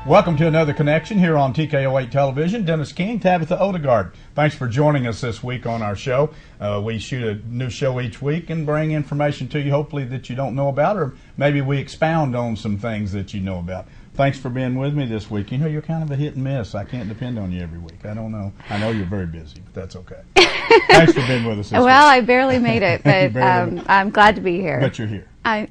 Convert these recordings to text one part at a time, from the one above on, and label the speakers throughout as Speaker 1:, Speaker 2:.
Speaker 1: Welcome to another connection here on TKO8 Television. Dennis King, Tabitha Odegaard. Thanks for joining us this week on our show. We shoot a new show each week and bring information to you, hopefully, that you don't know about, or maybe we expound on some things that you know about. Thanks for being with me this week. You know, you're kind of a hit and miss. I can't depend on you every week. I don't know. I know you're very busy, but that's okay. Thanks for being with us this week.
Speaker 2: Well, I barely made it, but I'm glad to be here.
Speaker 1: But you're here.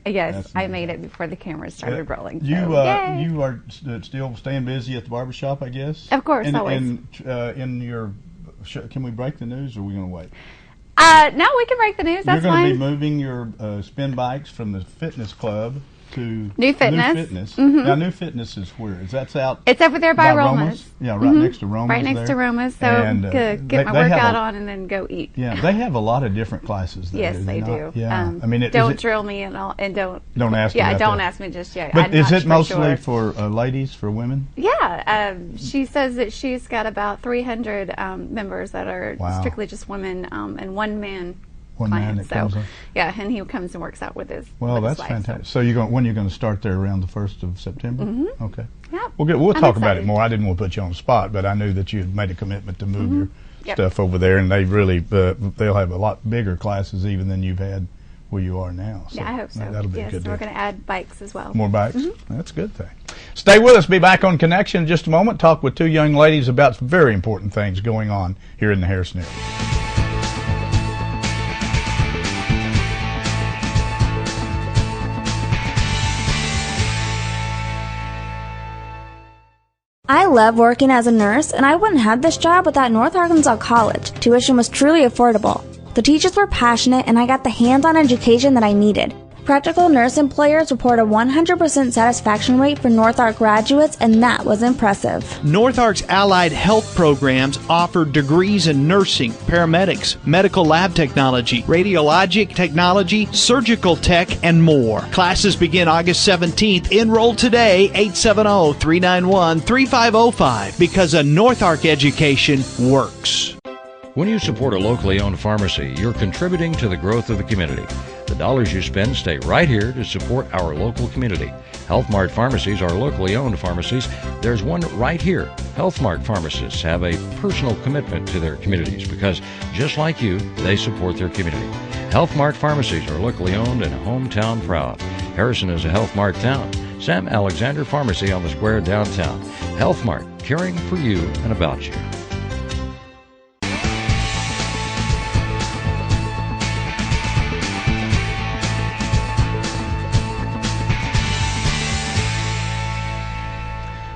Speaker 2: Yes, I made it before the cameras started rolling.
Speaker 1: You
Speaker 2: so,
Speaker 1: you are still staying busy at the barbershop, I guess?
Speaker 2: Of course, always.
Speaker 1: And in your, can we break the news, or are we going to wait?
Speaker 2: No, we can break the news. That's
Speaker 1: You're going
Speaker 2: fine.
Speaker 1: to be moving your spin bikes from the fitness club to
Speaker 2: New Fitness.
Speaker 1: Mm-hmm. Now, New Fitness is where? That's out?
Speaker 2: It's over there by Roma's.
Speaker 1: Yeah, right next to Roma's.
Speaker 2: Right next to Roma's. So
Speaker 1: and,
Speaker 2: get my workout on and then go eat.
Speaker 1: Yeah, they have a lot of different classes there.
Speaker 2: Yes, they do.
Speaker 1: Yeah, I mean,
Speaker 2: don't drill me and don't
Speaker 1: ask.
Speaker 2: Yeah,
Speaker 1: me
Speaker 2: don't ask me just yet.
Speaker 1: But is it mostly for ladies, for women?
Speaker 2: Yeah, she says that she's got about 300 members that are strictly just women and one man.
Speaker 1: One man that comes in.
Speaker 2: Yeah, and he comes and works out with his.
Speaker 1: Well,
Speaker 2: with
Speaker 1: that's
Speaker 2: his wife,
Speaker 1: fantastic. So when you're going to start there around the 1st of September?
Speaker 2: Mm-hmm.
Speaker 1: Okay.
Speaker 2: Yeah.
Speaker 1: We'll talk about it more. I didn't want to put you on the spot, but I knew that you had made a commitment to move your stuff over there, and they really they'll have a lot bigger classes even than you've had where you are now. So
Speaker 2: yeah, I hope so.
Speaker 1: That'll be good.
Speaker 2: So we're going to add bikes as well.
Speaker 1: More bikes? That's a good thing. Stay with us. Be back on Connection in just a moment. Talk with two young ladies about some very important things going on here in the Harrison area.
Speaker 3: I love working as a nurse, and I wouldn't have this job without North Arkansas College. Tuition was truly affordable. The teachers were passionate, and I got the hands-on education that I needed. Practical nurse employers report a 100% satisfaction rate for North Ark graduates, and that was impressive.
Speaker 4: North Ark's allied health programs offer degrees in nursing, paramedics, medical lab technology, radiologic technology, surgical tech, and more. Classes begin August 17th. Enroll today, 870-391-3505, because a North Ark education works.
Speaker 5: When you support a locally owned pharmacy, you're contributing to the growth of the community. The dollars you spend stay right here to support our local community. Health Mart pharmacies are locally owned pharmacies. There's one right here. Health Mart pharmacists have a personal commitment to their communities because, just like you, they support their community. Health Mart pharmacies are locally owned and hometown proud. Harrison is a Health Mart town. Sam Alexander Pharmacy on the square downtown. Health Mart, caring for you and about you.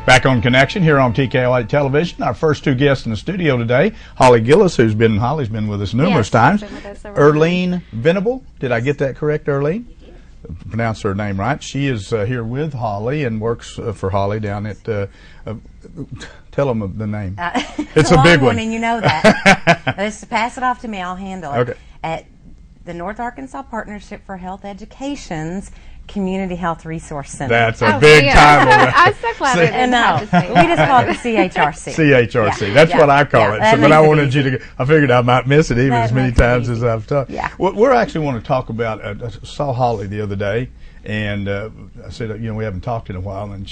Speaker 1: Back on Connection here on TKO8 Television. Our first two guests in the studio today, Holly Gillis, Holly's been with us numerous times. Earlene Venable, did I get that correct, Earlene? Pronounce her name right. She is here with Holly and works for Holly down at, tell them the name.
Speaker 6: It's a big one, and you know that. Just pass it off to me, I'll handle it.
Speaker 1: Okay.
Speaker 6: At the North Arkansas Partnership for Health Education's Community Health Resource Center.
Speaker 1: That's a big time.
Speaker 2: I'm so glad we didn't have to say
Speaker 6: we just call it the CHRC.
Speaker 1: CHRC. That's what I call it. So, but I wanted you to. I figured I might miss it even as many times as I've talked.
Speaker 6: Yeah.
Speaker 1: Well, we're actually want to talk about. I saw Holly the other day, and I said, we haven't talked in a while, and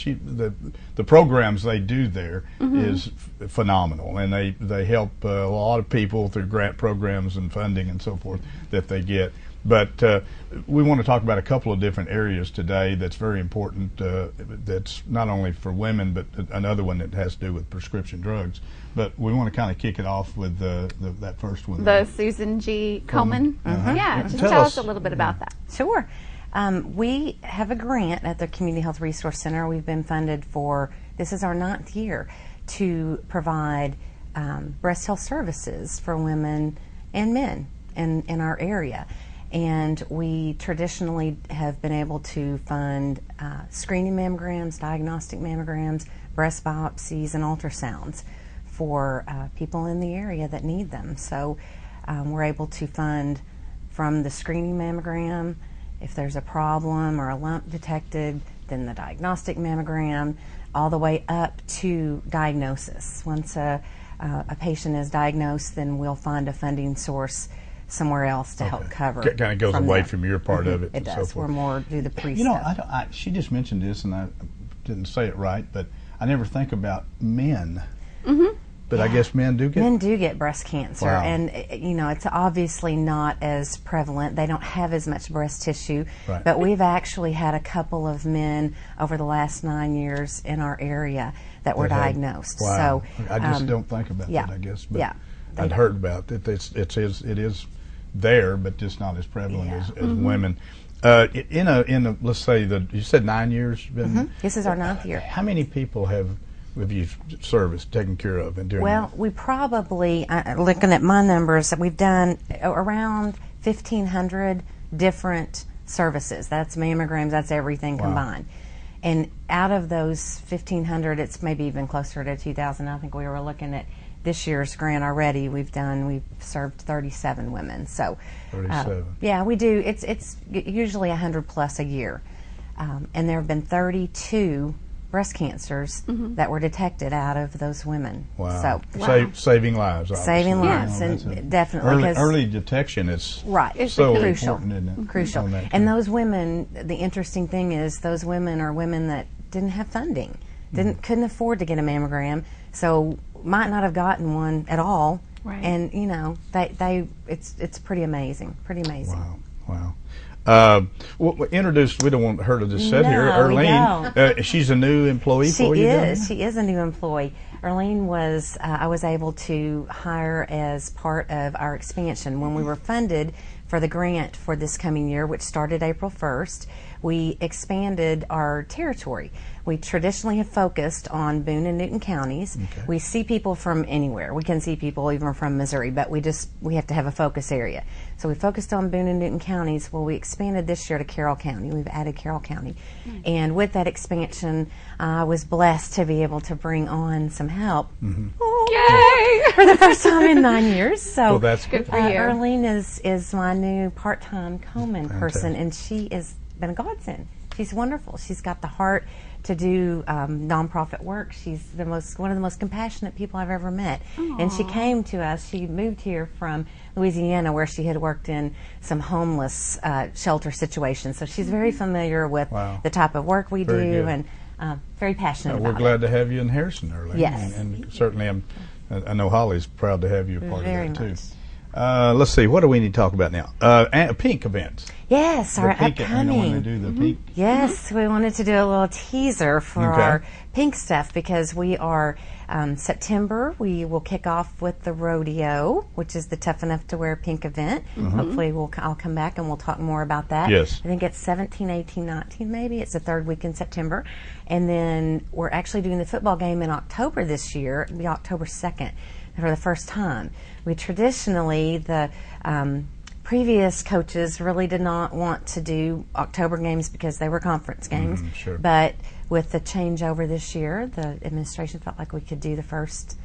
Speaker 1: the programs they do there is phenomenal, and they help a lot of people through grant programs and funding and so forth that they get. But we want to talk about a couple of different areas today that's very important, that's not only for women, but another one that has to do with prescription drugs. But we want to kind of kick it off with that first one.
Speaker 2: The Susan G. Komen. Yeah, just tell us a little bit about that.
Speaker 6: Sure. We have a grant at the Community Health Resource Center. We've been funded this is our 9th year, to provide breast health services for women and men in our area. And we traditionally have been able to fund screening mammograms, diagnostic mammograms, breast biopsies, and ultrasounds for people in the area that need them. So we're able to fund from the screening mammogram, if there's a problem or a lump detected, then the diagnostic mammogram, all the way up to diagnosis. Once a patient is diagnosed, then we'll find a funding source somewhere else to help cover.
Speaker 1: Kind of goes away from your part of it.
Speaker 6: It does. We're more do the pre-stuff.
Speaker 1: She just mentioned this, and I didn't say it right, but I never think about men.
Speaker 2: Mm-hmm.
Speaker 1: But I guess men do
Speaker 6: get breast cancer,
Speaker 1: Wow.
Speaker 6: and it's obviously not as prevalent. They don't have as much breast tissue,
Speaker 1: Right.
Speaker 6: but we've actually had a couple of men over the last 9 years in our area that were diagnosed.
Speaker 1: Wow.
Speaker 6: So
Speaker 1: I just don't think about
Speaker 6: yeah,
Speaker 1: that, I guess. But
Speaker 6: yeah,
Speaker 1: I'd heard about it. It is there, but just not as prevalent as women. In a let's say you said 9 years. Been,
Speaker 6: This is our 9th year.
Speaker 1: How many people have you serviced, taken care of, and doing
Speaker 6: Well,
Speaker 1: that?
Speaker 6: we probably, looking at my numbers, we've done around 1,500 different services. That's mammograms, that's everything combined. And out of those 1,500, it's maybe even closer to 2,000. I think we were looking at this year's grant already. We've served 37 women. So,
Speaker 1: 37.
Speaker 6: yeah, we do. It's usually 100 plus a year, and there have been 32 breast cancers that were detected out of those women.
Speaker 1: Wow.
Speaker 6: So
Speaker 1: Saving lives, obviously.
Speaker 6: saving
Speaker 2: Yes.
Speaker 6: lives,
Speaker 1: That's
Speaker 6: and definitely
Speaker 1: early detection is
Speaker 6: right.
Speaker 2: It's
Speaker 1: so
Speaker 6: crucial.
Speaker 1: important, isn't it?
Speaker 6: Crucial.
Speaker 1: on that
Speaker 6: And
Speaker 1: too.
Speaker 6: those women, the interesting thing is, those women are women that didn't have funding, couldn't afford to get a mammogram, so might not have gotten one at all.
Speaker 2: Right.
Speaker 6: And it's pretty amazing. Pretty amazing.
Speaker 1: Wow. Well, introduced. We don't want her to just sit here.
Speaker 6: No, we
Speaker 1: Erlene, she's a new employee for you. down there?
Speaker 6: She is a new employee. Erlene was, I was able to hire as part of our expansion. When we were funded for the grant for this coming year, which started April 1st, we expanded our territory. We traditionally have focused on Boone and Newton counties.
Speaker 1: Okay.
Speaker 6: We see people from anywhere. We can see people even from Missouri, but we have to have a focus area. So we focused on Boone and Newton counties. Well, we expanded this year to Carroll County. We've added Carroll County. And with that expansion, I was blessed to be able to bring on some help.
Speaker 2: Yay!
Speaker 6: For the first time in 9 years. So
Speaker 1: Well, that's good.
Speaker 2: for you.
Speaker 6: Erlene is my new part-time Komen person, and she has been a godsend. She's wonderful. She's got the heart to do nonprofit work. She's one of the most compassionate people I've ever met. And she came to us. She moved here from Louisiana, where she had worked in some homeless shelter situations. So she's very familiar with
Speaker 1: Wow.
Speaker 6: the type of work we
Speaker 1: Very
Speaker 6: do,
Speaker 1: good.
Speaker 6: and very passionate
Speaker 1: We're
Speaker 6: about
Speaker 1: glad to have you in Harrison, Erlene.
Speaker 6: Yes.
Speaker 1: And certainly, I know Holly's proud to have you a part
Speaker 6: Very
Speaker 1: of that
Speaker 6: much.
Speaker 1: too. Let's see. What do we need to talk about now? Pink events.
Speaker 6: Yes, our
Speaker 1: The pink, when
Speaker 6: upcoming.
Speaker 1: they do the pink.
Speaker 6: Yes, we wanted to do a little teaser for
Speaker 1: Okay.
Speaker 6: our pink stuff, because we are September. We will kick off with the rodeo, which is the Tough Enough to Wear Pink event. Hopefully, I'll come back and we'll talk more about that.
Speaker 1: Yes.
Speaker 6: I think it's 17, 18, 19 maybe. It's the third week in September. And then we're actually doing the football game in October this year. It'll be October 2nd for the first time. We traditionally, the previous coaches really did not want to do October games because they were conference games.
Speaker 1: Sure.
Speaker 6: But with the changeover this year, the administration felt like we could do the first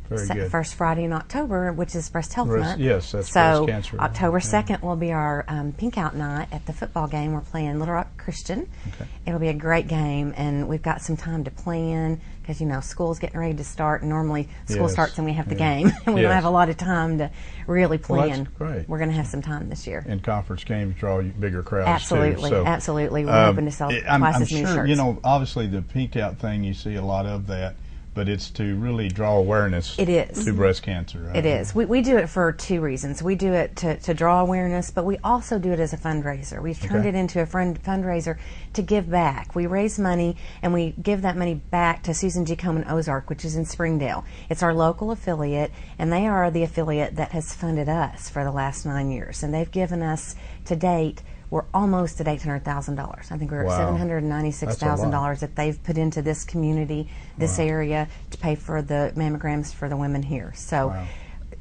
Speaker 1: Very good.
Speaker 6: first Friday in October, which is Breast Health
Speaker 1: Breast-
Speaker 6: Month.
Speaker 1: yes, that's
Speaker 6: so
Speaker 1: breast cancer.
Speaker 6: October
Speaker 1: Yeah.
Speaker 6: 2nd will be our Pink Out night at the football game. We're playing Little Rock Christian.
Speaker 1: Okay.
Speaker 6: It'll be a great game, and we've got some time to plan, because school's getting ready to start, and normally school
Speaker 1: Yes.
Speaker 6: starts and we have the
Speaker 1: Yeah.
Speaker 6: game, and we don't
Speaker 1: Yes.
Speaker 6: have a lot of time to really
Speaker 1: Well,
Speaker 6: plan.
Speaker 1: that's great.
Speaker 6: We're going to have some time this year.
Speaker 1: And conference games draw bigger crowds
Speaker 6: Absolutely,
Speaker 1: too. So,
Speaker 6: absolutely. We're hoping to sell twice
Speaker 1: I'm
Speaker 6: as many
Speaker 1: sure,
Speaker 6: shirts.
Speaker 1: obviously the pink out thing, you see a lot of that, but it's to really draw awareness
Speaker 6: It is.
Speaker 1: to breast cancer. Right?
Speaker 6: It is. We do it for two reasons. We do it to draw awareness, but we also do it as a fundraiser. We've turned
Speaker 1: Okay.
Speaker 6: it into a fundraiser to give back. We raise money, and we give that money back to Susan G. Komen Ozark, which is in Springdale. It's our local affiliate, and they are the affiliate that has funded us for the last 9 years. And they've given us, to date, we're almost at $800,000. I think we're
Speaker 1: Wow.
Speaker 6: at $796,000 that they've put into this community, this area, to pay for the mammograms for the women here. So
Speaker 1: Wow.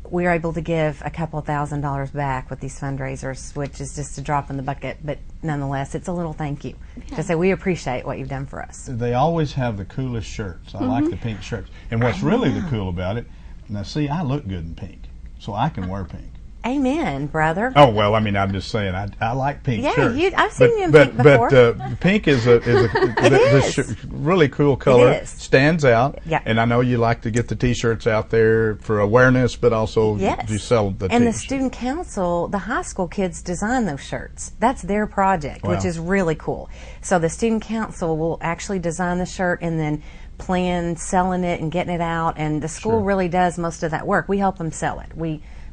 Speaker 6: we're able to give a couple $1,000s back with these fundraisers, which is just a drop in the bucket, but nonetheless, it's a little thank you to say we appreciate what you've done for us.
Speaker 1: They always have the coolest shirts. I like the pink shirts. And what's really the cool about it, now see, I look good in pink, so I can wear pink.
Speaker 6: Amen, brother.
Speaker 1: Oh well, I mean, I'm just saying, I like pink
Speaker 6: Yeah,
Speaker 1: shirts.
Speaker 6: I've seen you in pink before.
Speaker 1: But pink is a really cool color.
Speaker 6: It is.
Speaker 1: Stands out.
Speaker 6: Yeah.
Speaker 1: And I know you like to get the T-shirts out there for awareness, but also
Speaker 6: Yes.
Speaker 1: you sell the
Speaker 6: And the
Speaker 1: T-shirts.
Speaker 6: student council, the high school kids design those shirts. That's their project,
Speaker 1: Wow.
Speaker 6: which is really cool. So the student council will actually design the shirt and then plan selling it and getting it out, and the school really does most of that work. We help them sell it.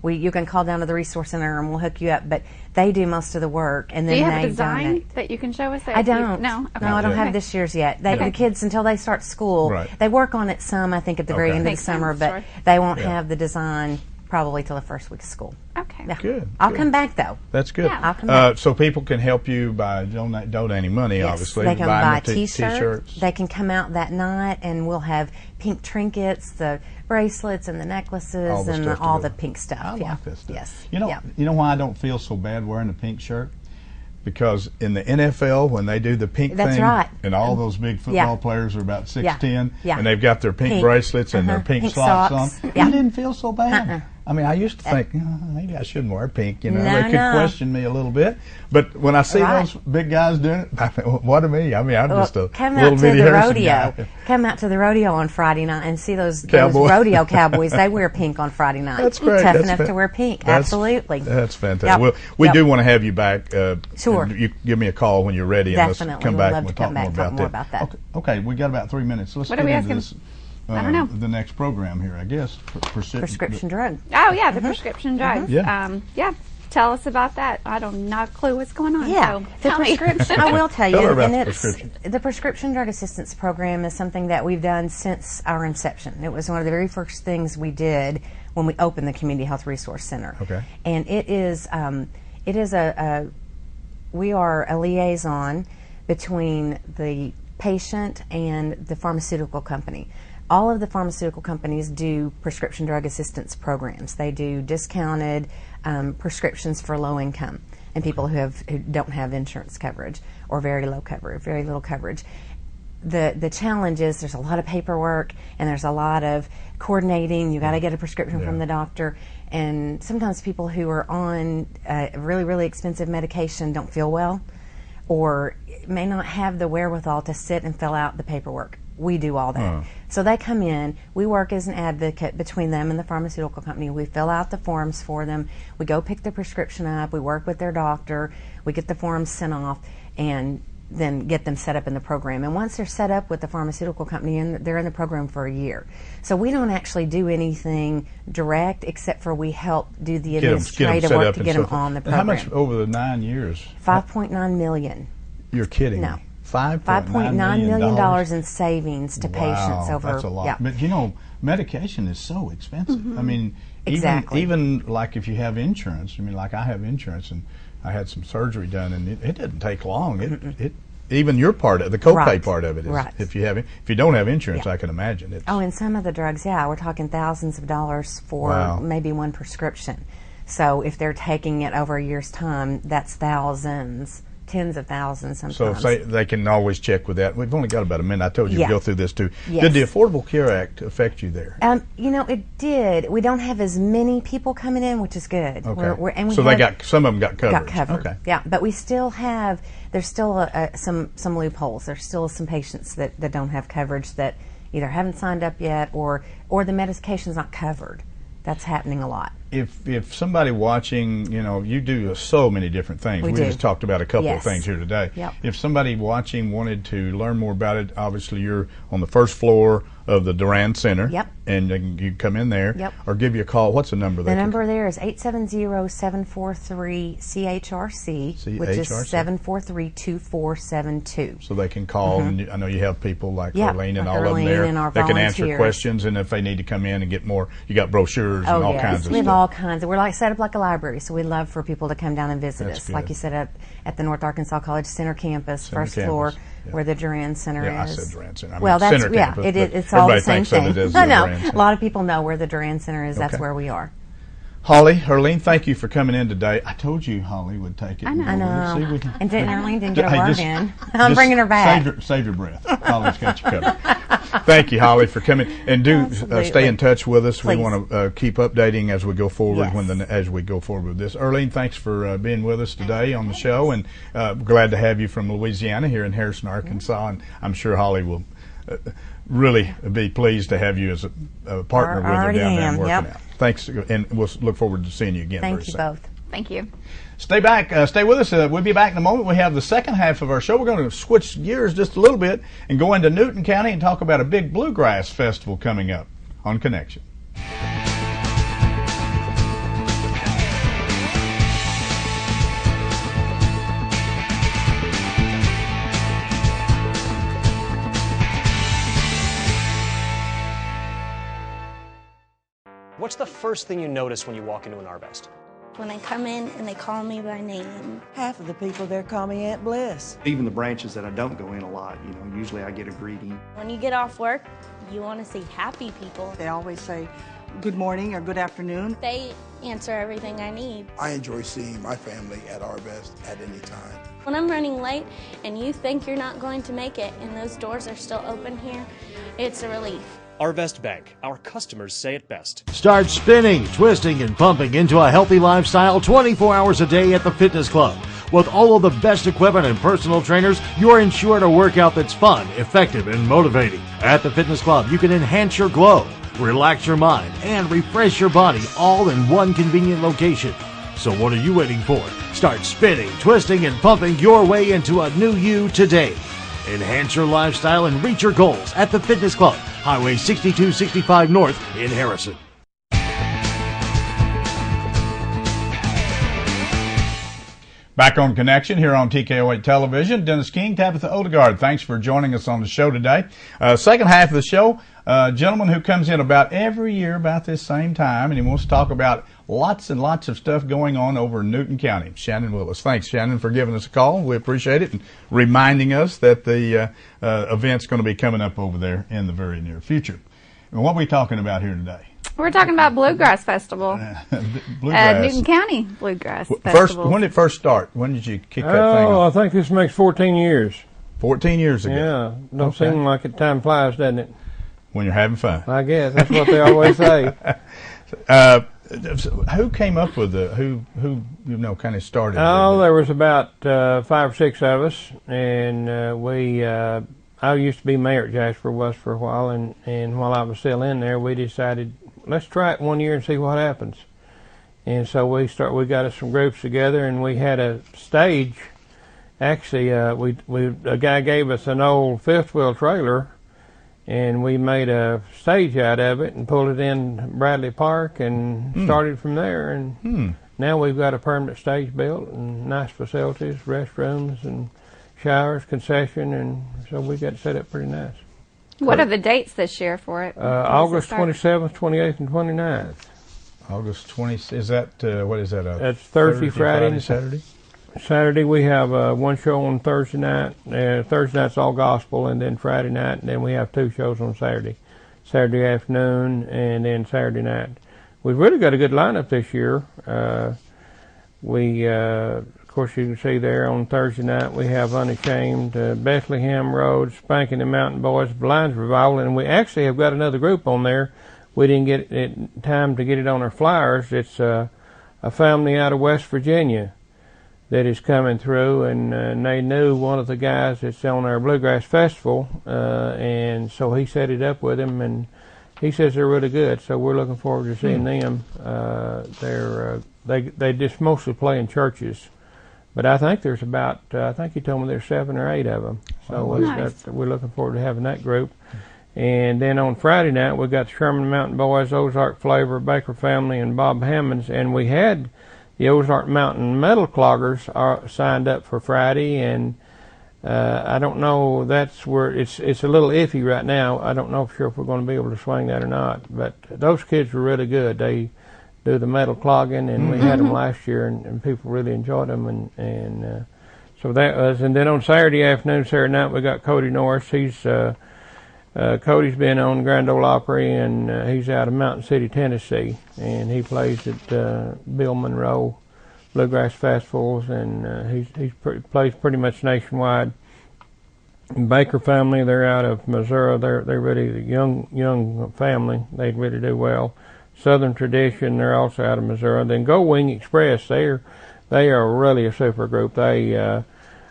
Speaker 6: You can call down to the resource center and we'll hook you up, but they do most of the work, and then
Speaker 2: Do you have
Speaker 6: they
Speaker 2: a design
Speaker 6: donate.
Speaker 2: that you can show us? That
Speaker 6: I
Speaker 2: if you-
Speaker 6: don't.
Speaker 2: No? Okay.
Speaker 6: No, I don't
Speaker 2: Okay.
Speaker 6: have this year's yet. The kids, until they start school,
Speaker 1: Right.
Speaker 6: they work on it some, I think, at the very
Speaker 1: Okay.
Speaker 6: end of the
Speaker 2: Makes
Speaker 6: summer,
Speaker 2: sense,
Speaker 6: but
Speaker 2: sure.
Speaker 6: they won't
Speaker 1: Yeah.
Speaker 6: have the design probably till the first week of school.
Speaker 2: Okay.
Speaker 6: Yeah.
Speaker 1: Good,
Speaker 6: I'll
Speaker 1: good.
Speaker 6: come back, though.
Speaker 1: That's good.
Speaker 2: Yeah.
Speaker 6: I'll come back.
Speaker 1: So people can help you by donating money,
Speaker 6: Yes,
Speaker 1: obviously.
Speaker 6: they can
Speaker 1: buying
Speaker 6: buy
Speaker 1: the
Speaker 6: T-shirts. They can come out that night, and we'll have pink trinkets, the bracelets, and the necklaces,
Speaker 1: All the
Speaker 6: and
Speaker 1: stuff to
Speaker 6: all
Speaker 1: go
Speaker 6: the
Speaker 1: with.
Speaker 6: pink stuff.
Speaker 1: I
Speaker 6: yeah.
Speaker 1: like that stuff.
Speaker 6: Yes.
Speaker 1: You know,
Speaker 6: Yeah.
Speaker 1: you know why I don't feel so bad wearing a pink shirt? Because in the NFL, when they do the pink
Speaker 6: That's
Speaker 1: thing,
Speaker 6: right.
Speaker 1: and all those big football
Speaker 6: Yeah.
Speaker 1: players are about 6'10",
Speaker 6: Yeah.
Speaker 1: and they've got their pink bracelets and their pink socks on,
Speaker 6: Yeah.
Speaker 1: I didn't feel so bad. I mean, I used to think, maybe I shouldn't wear pink. You know,
Speaker 6: No,
Speaker 1: they could
Speaker 6: no.
Speaker 1: question me a little bit. But when I see
Speaker 6: Right.
Speaker 1: those big guys doing it, I think, what of me? I mean, I'm just a
Speaker 6: Come
Speaker 1: little
Speaker 6: out to
Speaker 1: bitty
Speaker 6: the
Speaker 1: Harrison
Speaker 6: rodeo.
Speaker 1: guy.
Speaker 6: Come out to the rodeo on Friday night and see those
Speaker 1: Cowboy.
Speaker 6: rodeo cowboys. They wear pink on Friday night.
Speaker 1: That's great.
Speaker 6: Tough
Speaker 1: That's
Speaker 6: enough to wear pink.
Speaker 1: that's-
Speaker 6: Absolutely.
Speaker 1: That's fantastic.
Speaker 6: Yep.
Speaker 1: Well, we
Speaker 6: Yep.
Speaker 1: do want to have you back.
Speaker 6: Sure.
Speaker 1: You give me a call when you're ready, and
Speaker 6: Definitely.
Speaker 1: let's come
Speaker 6: We'd
Speaker 1: back
Speaker 6: love
Speaker 1: and we'll
Speaker 6: to come back,
Speaker 1: talk more about that. Okay, we got about 3 minutes. Let's
Speaker 2: What
Speaker 1: get
Speaker 2: are we
Speaker 1: into
Speaker 2: asking?
Speaker 1: this.
Speaker 2: I don't know.
Speaker 1: The next program here, I guess.
Speaker 6: Prescription drug.
Speaker 2: Oh, yeah, the prescription drugs.
Speaker 1: Yeah.
Speaker 2: Yeah. Tell us about that. I don't not a clue what's going on.
Speaker 6: Yeah,
Speaker 2: So
Speaker 6: the
Speaker 2: tell me.
Speaker 6: prescription. I will tell you,
Speaker 1: Tell her about
Speaker 6: and
Speaker 1: the
Speaker 6: it's
Speaker 1: prescription.
Speaker 6: the prescription drug assistance program is something that we've done since our inception. It was one of the very first things we did when we opened the Community Health Resource Center.
Speaker 1: Okay.
Speaker 6: And it is we are a liaison between the patient and the pharmaceutical company. All of the pharmaceutical companies do prescription drug assistance programs. They do discounted prescriptions for low income and people who don't have insurance coverage or very low coverage, very little coverage. The challenge is there's a lot of paperwork and there's a lot of coordinating. You got to get a prescription from the doctor, and sometimes people who are on really, really expensive medication don't feel well or may not have the wherewithal to sit and fill out the paperwork. We do all that. So they come in, we work as an advocate between them and the pharmaceutical company. We fill out the forms for them. We go pick the prescription up. We work with their doctor. We get the forms sent off and then get them set up in the program. And once they're set up with the pharmaceutical company, and they're in the program for a year. So we don't actually do anything direct except for we help do the administrative
Speaker 1: set
Speaker 6: work
Speaker 1: up
Speaker 6: to
Speaker 1: and
Speaker 6: get
Speaker 1: so
Speaker 6: them
Speaker 1: forth.
Speaker 6: on the
Speaker 1: And
Speaker 6: program.
Speaker 1: how much over the 9 years?
Speaker 6: $5.9 million.
Speaker 1: You're kidding
Speaker 6: No.
Speaker 1: me.
Speaker 6: $5.9 million in savings to patients
Speaker 1: Wow,
Speaker 6: over.
Speaker 1: that's a lot.
Speaker 6: Yeah.
Speaker 1: But you know, medication is so expensive. I mean,
Speaker 6: Exactly.
Speaker 1: even like if you have insurance. I mean, like I have insurance, and I had some surgery done, and it didn't take long. It even your part of the copay
Speaker 6: Right.
Speaker 1: part of it is
Speaker 6: Right.
Speaker 1: if you don't have insurance,
Speaker 6: Yeah.
Speaker 1: I can imagine it.
Speaker 6: Oh, and some of the drugs, yeah, we're talking thousands of dollars for
Speaker 1: Wow.
Speaker 6: maybe one prescription. So if they're taking it over a year's time, that's thousands, tens of thousands sometimes.
Speaker 1: So they can always check with that. We've only got about a minute. I told you
Speaker 6: Yeah.
Speaker 1: to go through this too.
Speaker 6: Yes.
Speaker 1: Did the Affordable Care Act affect you there?
Speaker 6: You know, it did. We don't have as many people coming in, which is good.
Speaker 1: Okay.
Speaker 6: And we
Speaker 1: So they
Speaker 6: have-
Speaker 1: got some of them got coverage.
Speaker 6: Got covered.
Speaker 1: Okay.
Speaker 6: Yeah, but we still have. There's still some loopholes. There's still some patients that don't have coverage that either haven't signed up yet or the medication's not covered. That's happening a lot.
Speaker 1: If somebody watching, you know, you do so many different things.
Speaker 6: We
Speaker 1: We
Speaker 6: do.
Speaker 1: just talked about a couple of
Speaker 6: Yes.
Speaker 1: things here today.
Speaker 6: Yep.
Speaker 1: If somebody watching wanted to learn more about it, obviously you're on the first floor of the Duran Center.
Speaker 6: Yep.
Speaker 1: And you come in there.
Speaker 6: Yep.
Speaker 1: Or give you a call. What's the number?
Speaker 6: The number there is 870-743-CHRC, which is
Speaker 1: CHRC.
Speaker 6: 743-2472.
Speaker 1: So they can call. And I know you have people like
Speaker 6: Yeah,
Speaker 1: Arlene and
Speaker 6: like
Speaker 1: all of them
Speaker 6: Arlene
Speaker 1: there
Speaker 6: and our
Speaker 1: that can answer
Speaker 6: volunteers.
Speaker 1: questions. And if they need to come in and get more, you got brochures and all kinds of
Speaker 6: we have
Speaker 1: stuff.
Speaker 6: all kinds. We're like set up like a library, so we love for people to come down and visit
Speaker 1: That's
Speaker 6: us.
Speaker 1: good.
Speaker 6: Like you said, at the North Arkansas College Center campus,
Speaker 1: Center
Speaker 6: first
Speaker 1: campus,
Speaker 6: floor,
Speaker 1: yeah.
Speaker 6: where the Duran Center
Speaker 1: Yeah, I
Speaker 6: is.
Speaker 1: said Duran Center. I mean
Speaker 6: well, that's
Speaker 1: Center
Speaker 6: yeah.
Speaker 1: campus,
Speaker 6: It's
Speaker 1: but
Speaker 6: all the
Speaker 1: everybody
Speaker 6: same
Speaker 1: thinks of
Speaker 6: thing.
Speaker 1: it as
Speaker 6: I
Speaker 1: the
Speaker 6: know
Speaker 1: Duran
Speaker 6: a
Speaker 1: Center.
Speaker 6: lot of people know where the Duran Center is. That's
Speaker 1: Okay.
Speaker 6: where we are.
Speaker 1: Holly, Herlene, thank you for coming in today. I told you Holly would take it.
Speaker 2: I know.
Speaker 6: See, and Herlene didn't get a
Speaker 1: Hey,
Speaker 6: word
Speaker 1: just-
Speaker 6: in. I'm bringing her back.
Speaker 1: Save your breath. Holly's got you covered. Thank you, Holly, for coming. And do stay in touch with us.
Speaker 6: Please.
Speaker 1: We want to keep updating as we go forward.
Speaker 6: Yes.
Speaker 1: As we go forward with this. Erlene, thanks for being with us today on the show, and glad to have you from Louisiana here in Harrison, Arkansas. And I'm sure Holly will really be pleased to have you as a partner with her down there and working out. Thanks, and we'll look forward to seeing you again.
Speaker 6: Thank you both.
Speaker 2: Thank you.
Speaker 1: Stay with us. We'll be back in a moment. We have the second half of our show. We're going to switch gears just a little bit and go into Newton County and talk about a big bluegrass festival coming up on Connection.
Speaker 7: What's the first thing you notice when you walk into an Arvest?
Speaker 8: When I come in and they call me by name.
Speaker 9: Half of the people there call me Aunt Bliss.
Speaker 10: Even the branches that I don't go in a lot, usually I get a greeting.
Speaker 8: When you get off work, you want to see happy people.
Speaker 9: They always say good morning or good afternoon.
Speaker 8: They answer everything I need.
Speaker 11: I enjoy seeing my family at Arvest at any time.
Speaker 8: When I'm running late and you think you're not going to make it and those doors are still open here, it's a relief.
Speaker 7: Arvest Bank. Our customers say it best.
Speaker 12: Start spinning, twisting, and pumping into a healthy lifestyle 24 hours a day at the Fitness Club. With all of the best equipment and personal trainers, you're ensured a workout that's fun, effective, and motivating. At the Fitness Club, you can enhance your glow, relax your mind, and refresh your body all in one convenient location. So what are you waiting for? Start spinning, twisting, and pumping your way into a new you today. Enhance your lifestyle and reach your goals at the Fitness Club, Highway 6265 North in Harrison.
Speaker 1: Back on Connection here on TKO8 Television. Dennis King, Tabitha Odegaard, thanks for joining us on the show today. Second half of the show, a gentleman who comes in about every year about this same time, and he wants to talk about lots and lots of stuff going on over in Newton County. Shannon Willis. Thanks, Shannon, for giving us a call. We appreciate it, and reminding us that the event's going to be coming up over there in the very near future. And what are we talking about here today?
Speaker 2: We're talking about Bluegrass Festival.
Speaker 1: Bluegrass.
Speaker 2: Newton County Bluegrass
Speaker 1: First,
Speaker 2: Festival.
Speaker 1: when did it first start? When did you kick that thing off?
Speaker 13: I think this makes 14 years.
Speaker 1: 14 years ago.
Speaker 13: Yeah, don't seem like it. Time flies, doesn't it?
Speaker 1: When you're having fun.
Speaker 13: I guess that's what they always say.
Speaker 1: Who came up with who kind of started?
Speaker 13: There was about 5 or 6 of us, and I used to be mayor at Jasper, was for a while, and while I was still in there, we decided, let's try it one year and see what happens. And so we got us some groups together, and we had a stage. Actually, a guy gave us an old fifth wheel trailer, and we made a stage out of it and pulled it in Bradley Park and started from there. And now we've got a permanent stage built and nice facilities, restrooms and showers, concession, and so we got it set up pretty nice.
Speaker 2: What are the dates this year for it?
Speaker 13: August 27th, 28th, and 29th.
Speaker 1: August 20th. Is that what is that?
Speaker 13: That's Thursday, Friday, and
Speaker 1: Saturday.
Speaker 13: Saturday we have one show on Thursday night. Thursday night's all gospel, and then Friday night, and then we have 2 shows on Saturday. Saturday afternoon and then Saturday night. We've really got a good lineup this year. Of course, you can see there on Thursday night we have Unashamed, Bethlehem Road, Spanking the Mountain Boys, Blinds Revival, and we actually have got another group on there. We didn't get it time to get it on our flyers. It's a family out of West Virginia that is coming through, and they knew one of the guys that's on our Bluegrass Festival, and so he set it up with him, and he says they're really good, so we're looking forward to seeing them. They just mostly play in churches. But I think there's about, I think he told me there's 7 or 8 of them. So we're looking forward to having that group. And then on Friday night, we got the Sherman Mountain Boys, Ozark Flavor, Baker Family, and Bob Hammonds. And we had the Ozark Mountain Metal Cloggers signed up for Friday. And I don't know, that's where it's a little iffy right now. I don't know for sure if we're going to be able to swing that or not. But those kids were really good. They do the metal clogging, and we had them last year, and people really enjoyed them, and so that was. And then on Saturday afternoon, Saturday night, we got Cody Norris. He's Cody's been on Grand Ole Opry, and he's out of Mountain City, Tennessee, and he plays at Bill Monroe Bluegrass Festivals, and he plays pretty much nationwide. Baker family, they're out of Missouri. They're really a young family. They really do well. Southern Tradition, they're also out of Missouri. Then Go Wing Express, they are really a super group. They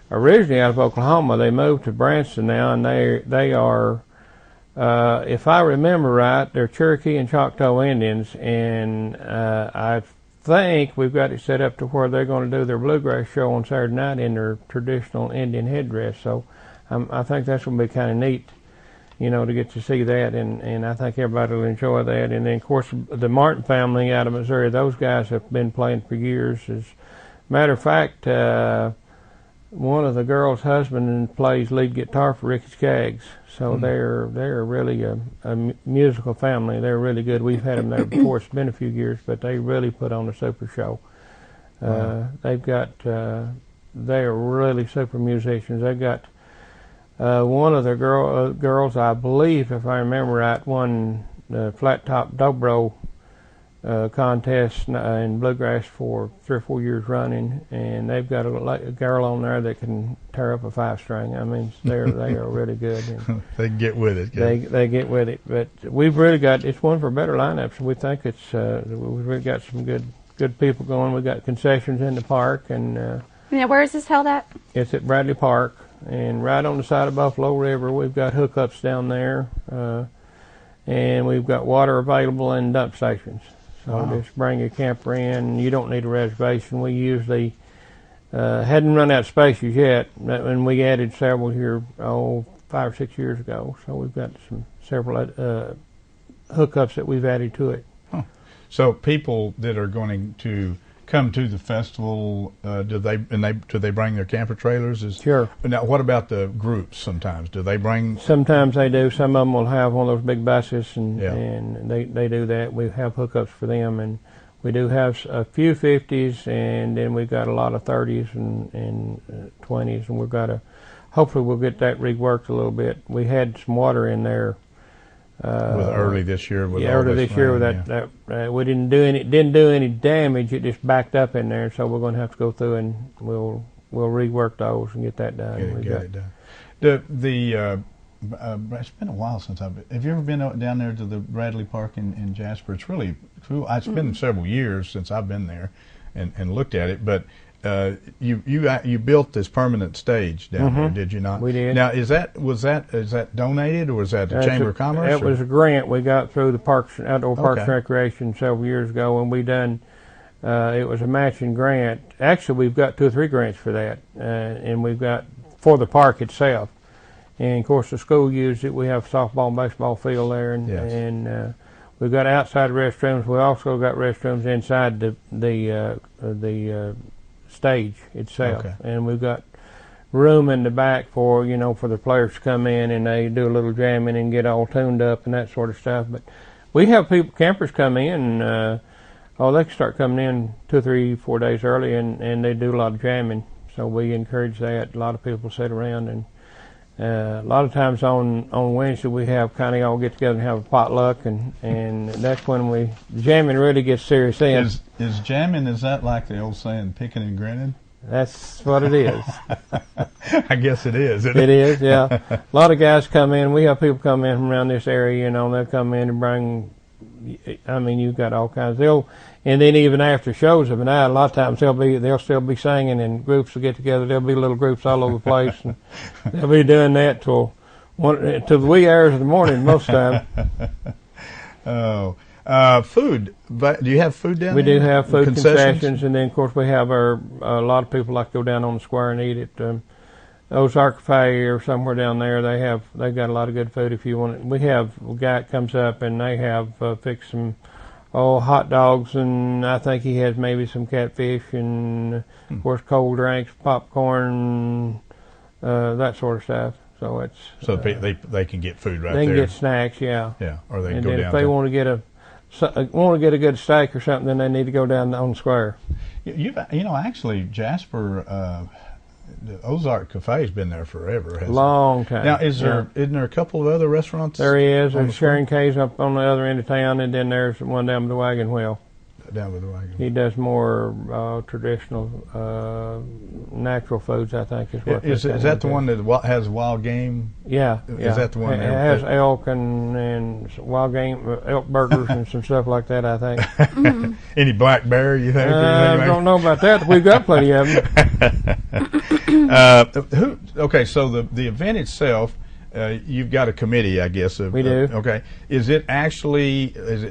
Speaker 13: originally out of Oklahoma. They moved to Branson now, and they are, if I remember right, they're Cherokee and Choctaw Indians, and I think we've got it set up to where they're going to do their bluegrass show on Saturday night in their traditional Indian headdress. So I think that's going to be kind of neat, to get to see that, and I think everybody will enjoy that. And then, of course, the Martin family out of Missouri, those guys have been playing for years. As a matter of fact, one of the girls' husband plays lead guitar for Ricky Skaggs, so they're really a musical family. They're really good. We've had them there before. It's been a few years, but they really put on a super show. They've got they're really super musicians. They've got one of the girls, I believe, if I remember right, won the Flat Top Dobro contest in bluegrass for 3 or 4 years running, and they've got a girl on there that can tear up a 5-string. I mean, they are really good.
Speaker 1: They get with it.
Speaker 13: They get with it. But we've really got, it's one for better lineups. We think it's we've really got some good people going. We've got concessions in the park, and
Speaker 2: where is this held at?
Speaker 13: It's at Bradley Park, and right on the side of Buffalo River. We've got hookups down there, and we've got water available and dump stations. So just bring your camper in. You don't need a reservation. We usually hadn't run out of spaces yet, and we added several here 5 or 6 years ago. So we've got several hookups that we've added to it.
Speaker 1: Huh. So people that are going to come to the festival, do they bring their camper trailers?
Speaker 13: Sure.
Speaker 1: Now, what about the groups? Sometimes do they bring?
Speaker 13: Sometimes they do. Some of them will have one of those big buses, and they do that. We have hookups for them, and we do have a few 50s, and then we've got a lot of 30s and 20s, and we've got hopefully we'll get that reworked a little bit. We had some water in there.
Speaker 1: Early this year.
Speaker 13: Early this year with that we didn't do any damage. It just backed up in there, so we're going to have to go through and we'll rework those and get that done.
Speaker 1: Get it done. It's been a while since have you ever been down there to the Bradley Park in Jasper? It's really cool. It's been several years since I've been there and looked at it, but you built this permanent stage down there, did you not?
Speaker 13: We did.
Speaker 1: Now, is that donated, or was that the Chamber of Commerce?
Speaker 13: It was a grant we got through the Outdoor Parks and Recreation several years ago, and we done. It was a matching grant. Actually, we've got 2 or 3 grants for that, and we've got for the park itself. And of course, the school used it. We have softball and baseball field there, and we've got outside restrooms. We also got restrooms inside the stage itself, and we've got room in the back for for the players to come in and they do a little jamming and get all tuned up and that sort of stuff. But we have campers come in, they can start coming in 2, 3, 4 days early, and they do a lot of jamming. So we encourage that. A lot of people sit around, and a lot of times on Wednesday we have kind of all get together and have a potluck, and that's when jamming really gets serious.
Speaker 1: Is jamming, is that like the old saying, picking and grinning?
Speaker 13: That's what it is.
Speaker 1: I guess it is.
Speaker 13: It is, yeah. A lot of guys come in. We have people come in from around this area, they'll come in and bring, you've got all kinds. And then even after shows of an hour, a lot of times they'll still be singing, and groups will get together. There'll be little groups all over the place, and they'll be doing that till the wee hours of the morning most of the time.
Speaker 1: Food. But do you have food down there?
Speaker 13: We do have food concessions, and then of course we have a lot of people like to go down on the square and eat at Ozark Cafe or somewhere down there. They've got a lot of good food if you want it. We have a guy that comes up and they have fixed some hot dogs, and I think he has maybe some catfish and of course cold drinks, popcorn, that sort of stuff. So it's
Speaker 1: they can get food right
Speaker 13: there. They can
Speaker 1: there.
Speaker 13: get snacks, yeah.
Speaker 1: Yeah, or they
Speaker 13: can
Speaker 1: go down.
Speaker 13: And if they want to get a good steak or something, then they need to go down on the square.
Speaker 1: Actually, Jasper the Ozark Cafe's been there forever. Hasn't
Speaker 13: Long time.
Speaker 1: Now, isn't there a couple of other restaurants?
Speaker 13: There is. There's Sharon K's up on the other end of town, and then there's one down by the Wagon Wheel.
Speaker 1: Down with the Wagon Wheel.
Speaker 13: He does more traditional, natural foods, I think is what.
Speaker 1: Is that the one that has wild game?
Speaker 13: Yeah.
Speaker 1: Is that the one?
Speaker 13: It has elk and wild game, elk burgers and some stuff like that, I think.
Speaker 1: Any black bear, you think?
Speaker 13: I don't know about that. We've got plenty of them.
Speaker 1: Okay, so the event itself, you've got a committee, I guess.
Speaker 13: We do.
Speaker 1: Okay. Is it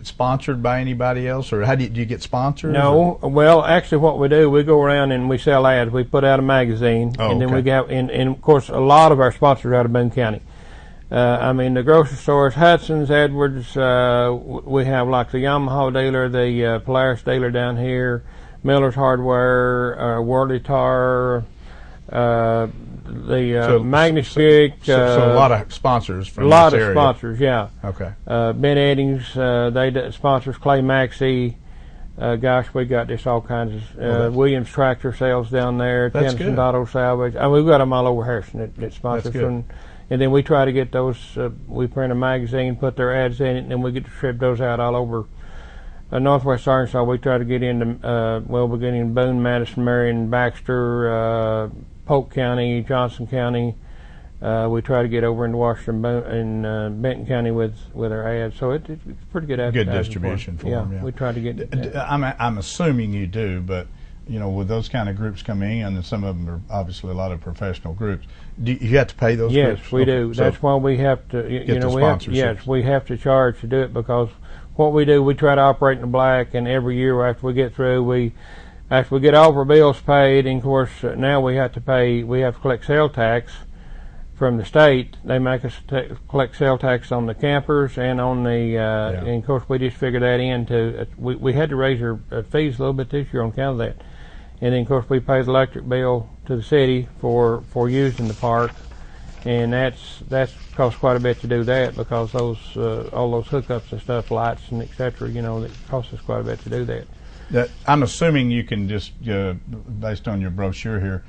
Speaker 1: sponsored by anybody else, or do you get sponsors?
Speaker 13: No. Well, actually, what we do, we go around and we sell ads. We put out a magazine, and then we got, and of course, a lot of our sponsors are out of Boone County. I mean, the grocery stores, Hudson's, Edwards. We have like the Yamaha dealer, the Polaris dealer down here, Miller's Hardware, Worldly Tar. Magnus Big.
Speaker 1: So a lot of sponsors from
Speaker 13: this area. A lot
Speaker 1: of
Speaker 13: sponsors, yeah.
Speaker 1: Okay.
Speaker 13: Ben Eddings, they sponsors Clay Maxey. Gosh, we got just all kinds of Williams Tractor Sales down there.
Speaker 1: That's
Speaker 13: Tennyson
Speaker 1: good.
Speaker 13: Auto Salvage. I mean, we've got them all over Harrison that sponsors. And then we try to get those. We print a magazine, put their ads in it, and then we get to ship those out all over. Northwest Arkansas, we try to get into, we're getting in Boone, Madison, Marion, Baxter, Polk County, Johnson County. We try to get over into Washington and Benton County with our ads. So it's pretty good advertising.
Speaker 1: Good distribution for them. Yeah,
Speaker 13: we try to get.
Speaker 1: I'm assuming you do, but with those kind of groups coming in, and some of them are obviously a lot of professional groups. Do you have to pay those groups?
Speaker 13: Yes, we do. So that's why we have to. We have to charge to do it, because what we do, we try to operate in the black, and every year after we get through, after we get all of our bills paid, and of course now we have to collect sales tax from the state. They make us collect sales tax on the campers and on the, and of course we just figure that into, we had to raise our fees a little bit this year on account of that. And then of course we pay the electric bill to the city for using the park. And that's cost quite a bit to do that, because those all those hookups and stuff, lights and etc. That costs us quite a bit to do that.
Speaker 1: I'm assuming you can just, based on your brochure here,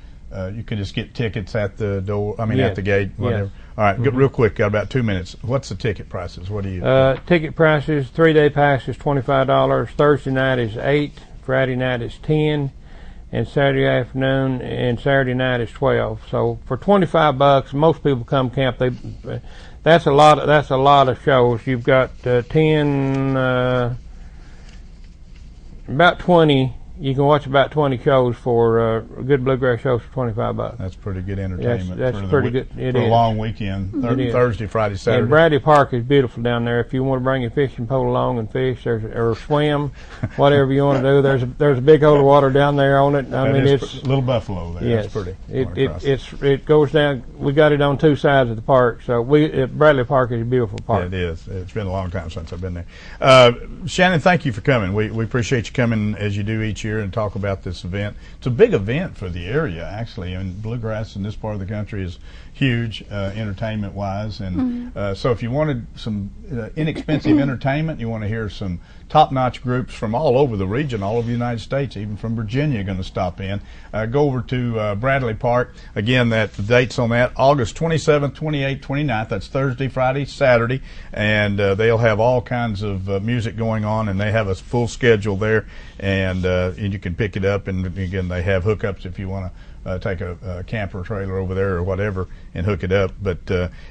Speaker 1: you can just get tickets at the door. I mean, at the gate, whatever.
Speaker 13: Yes.
Speaker 1: All right, real quick. Got about 2 minutes. What's the ticket prices? What do you?
Speaker 13: Ticket prices: 3-day pass is $25. Thursday night is $8. Friday night is $10. And Saturday afternoon and Saturday night is $12. So for $25, most people come camp. That's a lot of shows. You've got 10, about 20. You can watch about 20 shows for good bluegrass shows for $25.
Speaker 1: That's pretty good entertainment.
Speaker 13: That's pretty good.
Speaker 1: For a long weekend, Thursday, Friday, Saturday.
Speaker 13: And Bradley Park is beautiful down there. If you want to bring your fishing pole along and fish, or swim, whatever you want to do, there's a big hole of water down there on it. I mean, it's
Speaker 1: Little Buffalo there.
Speaker 13: Yes,
Speaker 1: that's pretty.
Speaker 13: It goes down. We got it on two sides of the park. So Bradley Park is a beautiful park.
Speaker 1: Yeah, it is. It's been a long time since I've been there. Shannon, thank you for coming. We appreciate you coming as you do each year and talk about this event. It's a big event for the area, actually, and bluegrass in this part of the country is huge, entertainment wise. And so if you wanted some inexpensive entertainment, you want to hear some top-notch groups from all over the region, all over the United States, even from Virginia, going to stop in. Go over to Bradley Park. Again, the dates on that, August 27th, 28th, 29th. That's Thursday, Friday, Saturday. And they'll have all kinds of music going on, and they have a full schedule there. And you can pick it up. And again, they have hookups if you want to take a camper trailer over there or whatever and hook it up. But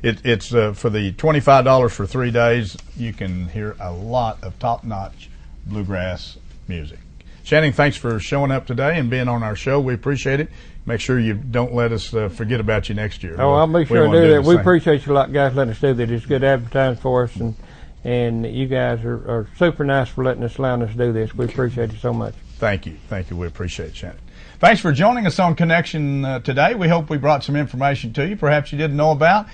Speaker 1: it's for the $25 for 3 days, you can hear a lot of top-notch bluegrass music. Shannon, thanks for showing up today and being on our show. We appreciate it. Make sure you don't let us forget about you next year.
Speaker 13: Oh, I'll be sure to do that. We appreciate you guys letting us do that. It's good advertising for us, and you guys are super nice for allowing us to do this. We appreciate it so much.
Speaker 1: Thank you. We appreciate it, Shannon. Thanks for joining us on Connection today. We hope we brought some information to you perhaps you didn't know about.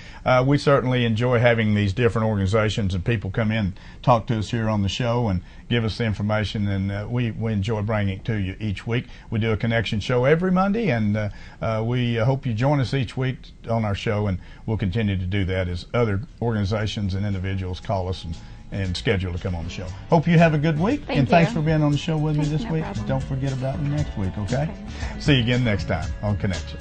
Speaker 1: We certainly enjoy having these different organizations and people come in, talk to us here on the show and give us the information, and we enjoy bringing it to you each week. We do a Connection show every Monday, and we hope you join us each week on our show, and we'll continue to do that as other organizations and individuals call us and schedule to come on the show. Hope you have a good week, thanks for being on the show with me this week. Don't forget about me next week, okay? See you again next time on Connection.